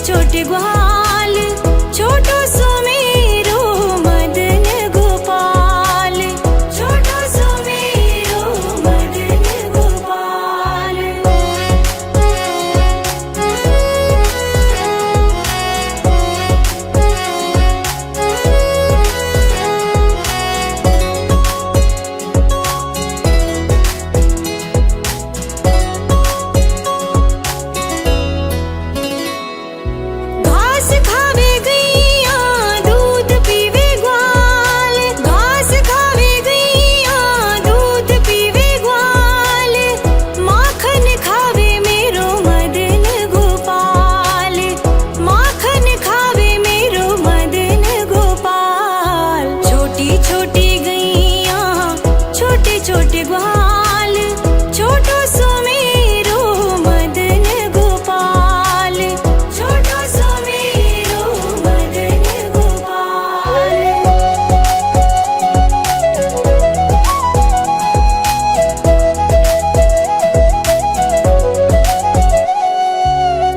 छोटे ग्वाल, छोटो सुमेरो मदन गोपाल, छोटो सुमेरो मदन गोपाल। घास खावे गैया दूध पीवे ग्वाल, घास खावे गैया दूध पीवे ग्वाल, माखन खावे मेरो मदन गोपाल, माखन खावे मेरो मदन गोपाल। छोटी छोटी गैया छोटे छोटे ग्वाल, छोटो सुमेरो मदन गोपाल, छोटो सुमेरो मदन गोपाल।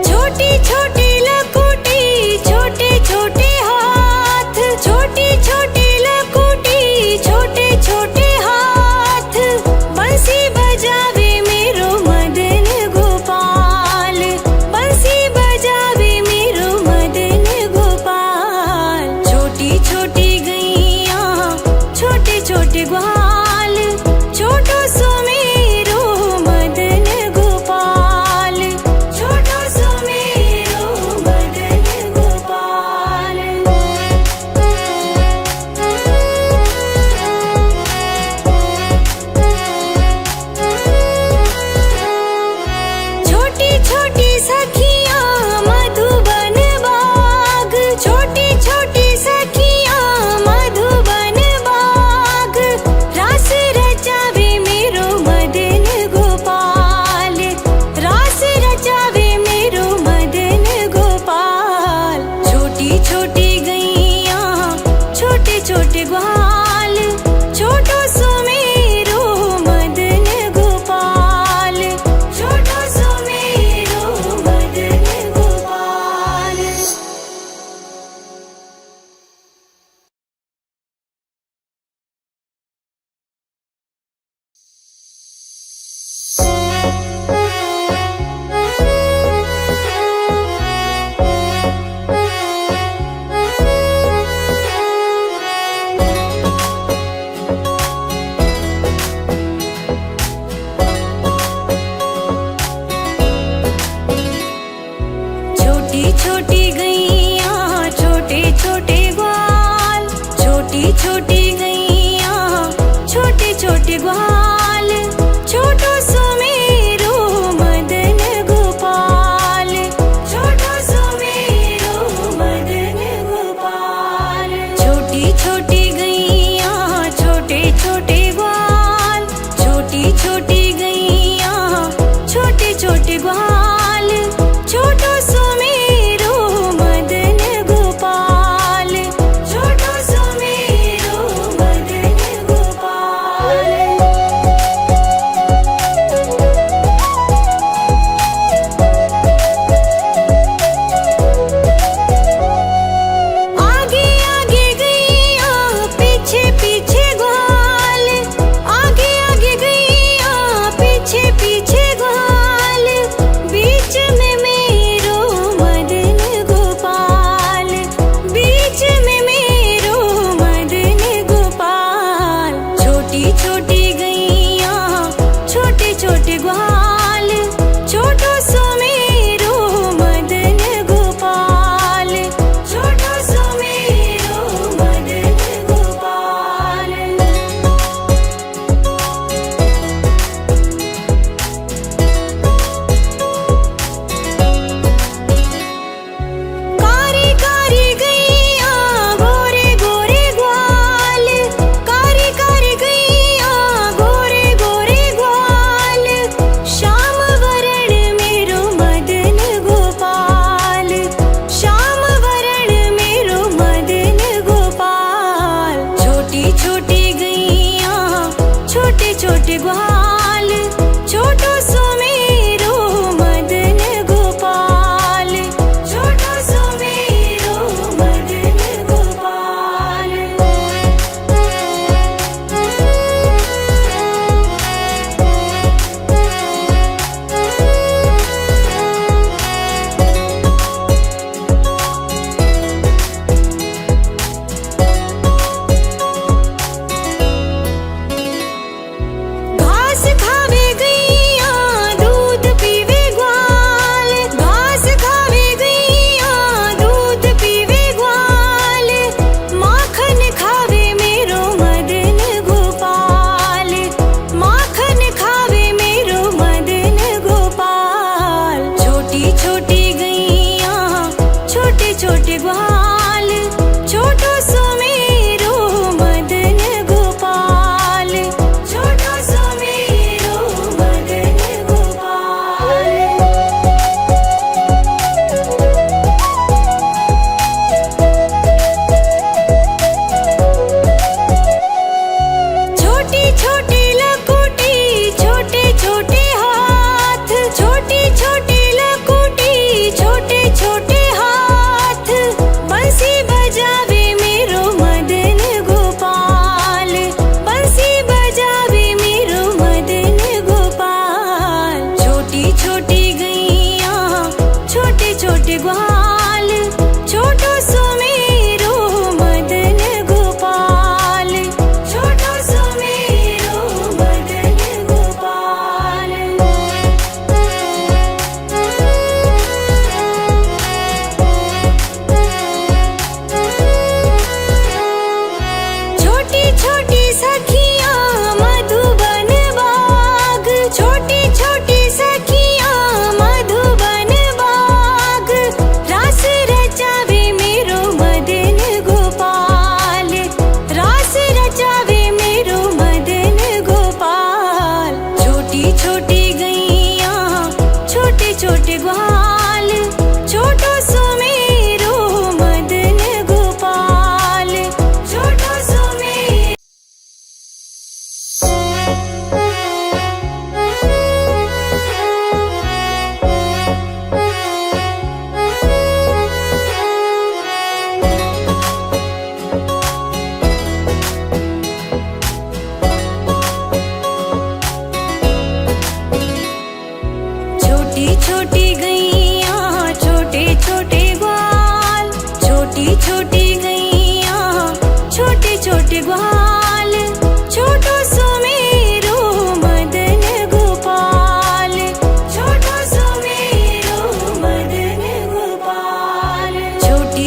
छोटी छोटी लकुटी छोटे छोटे हाथ, छोटी छोटी लकुटी छोटे छोटे हाथ, बंसी बजावे मेरो मदन गोपाल, बंसी बजावे मेरो मदन गोपाल। छोटी छोटी गैया छोटे छोटे ग्वाल, छोटो सुमेरो मदन गोपाल, छोटो सुमेरो मदन गोपाल। छोटी छोटी सखियां मधुबन बाग, छोटी छोटी सखियां मधुबन बाग, रास रचावे मेरो मदन गोपाल, रास रचावे मेरो मदन गोपाल। छोटी छोटी गैया छोटे छोटे ग्वाल, छोटो सुमेरो मदन गोपाल, छोटो सुमेरो मदन गोपाल। छोटी छोटी गैया छोटे छोटे ग्वाल, छोटी छोटी गैया छोटे छोटे ग्वाल, छोटो सुमेरो मदन गोपाल, छोटो सुमेरो मदन गोपाल। छोटी छोटी गैया छोटे छोटे ग्वाल, छोटी छोटी गैया छोटे छोटे ग्वाल, छोटो सुमेरो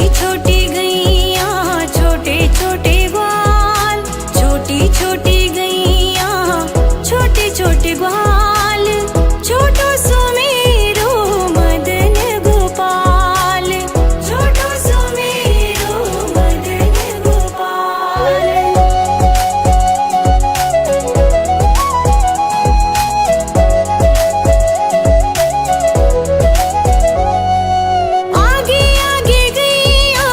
छोटी छोटी गैया छोटे छोटे ग्वाल, छोटी छोटी गैया छोटे छोटे ग्वाल, छोटो सुमेरो मदन गोपाल, छोटो सुमेरो मदन गोपाल। आगे आगे गैया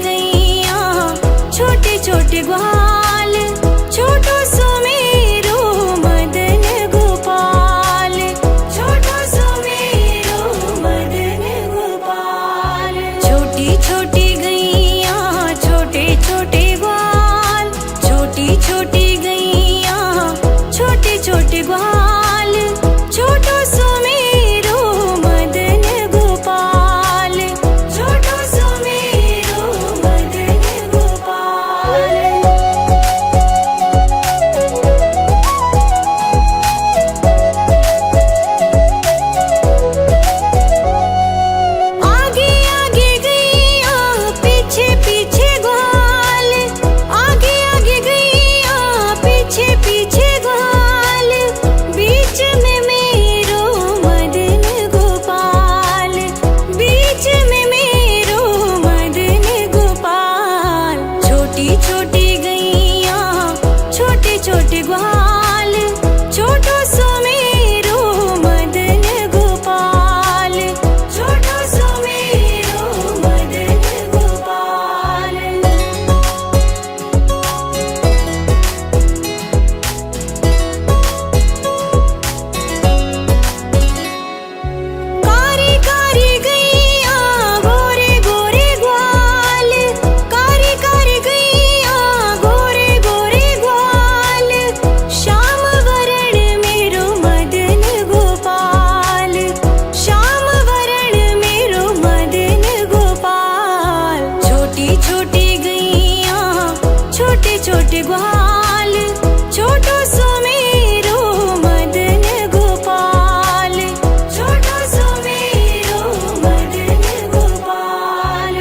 गैया छोटे छोटे ग्वाल, छोटो सुमेरो मदन गोपाल, छोटो सुमेरो मदन गोपाल। छोटी छोटी गैया छोटे छोटे ग्वाल, छोटी छोटी गैया छोटे छोटे ग्वाल, छोटो सुमेरो मदन गोपाल, छोटो सुमेरो मदन गोपाल। आगे आगे गैया पीछे पीछे ग्वाल, आगे आगे गैया पीछे पीछे ग्वाल, बीच में मेरो मदन गोपाल, बीच में मेरो मदन गोपाल। छोटी छोटी गैया छोटे छोटे ग्वाल, छोटो सुमेरो मदन गोपाल, छोटो सुमेरो मदन गोपाल। कारी कारी गैया गोरे गोरे ग्वाल, कारी कारी गैया गोरे गोरे ग्वाल, श्याम वरण मेरो मदन गोपाल, श्याम वरण मेरो मदन गोपाल। छोटी छोटी गैया छोटे छोटे ग्वाल, छोटो सुमेरो मदन गोपाल, छोटो सुमेरो मदन गोपाल।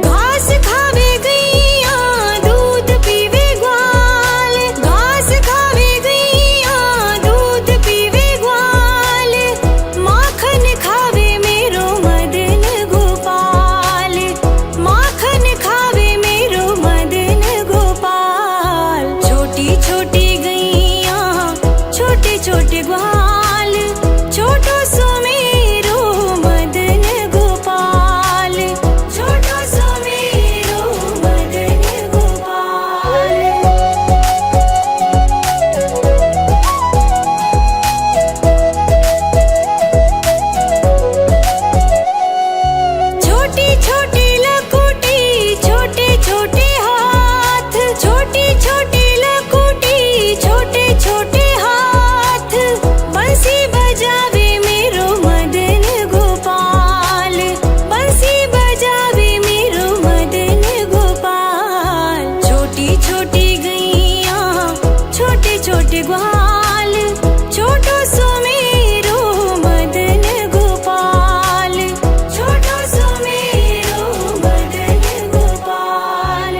घास खावे गैया दूध पीवे ग्वाल, घास खावे गैया दूध पीवे ग्वाल, माखन खावे मेरो मदन गोपाल, माखन खावे मेरो मदन गोपाल। छोटी छोटी गैया छोटे छोटे ग्वाल, छोटो सुमेरो मदन गोपाल, छोटो सुमेरो मदन गोपाल। छोटी छोटी लकुटी छोटे छोटे हाथ, छोटी छोटी लकुटी छोटे छोटे हाथ, बंसी बजावे मेरो मदन गोपाल, बंसी बजावे मेरो मदन गोपाल। छोटी छोटी गैया छोटे छोटे ग्वाल, छोटो सुमेरो मदन गोपाल, छोटो सुमेरो मदन गोपाल।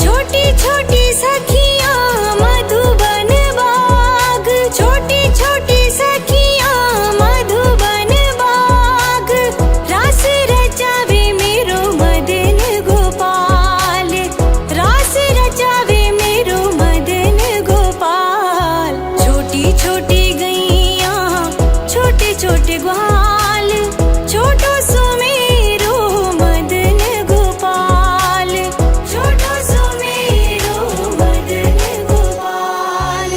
छोटी छोटी सखियां मधुबन बाग, छोटी छोटी सखियां मधुबन बाग, रास रचावे मेरो मदन गोपाल, रास रचावे मेरो मदन गोपाल। छोटी छोटी गैया छोटे छोटे ग्वाल, छोटो सुमेरो मदन गोपाल, छोटो सुमेरो मदन गोपाल।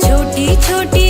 छोटी छोटी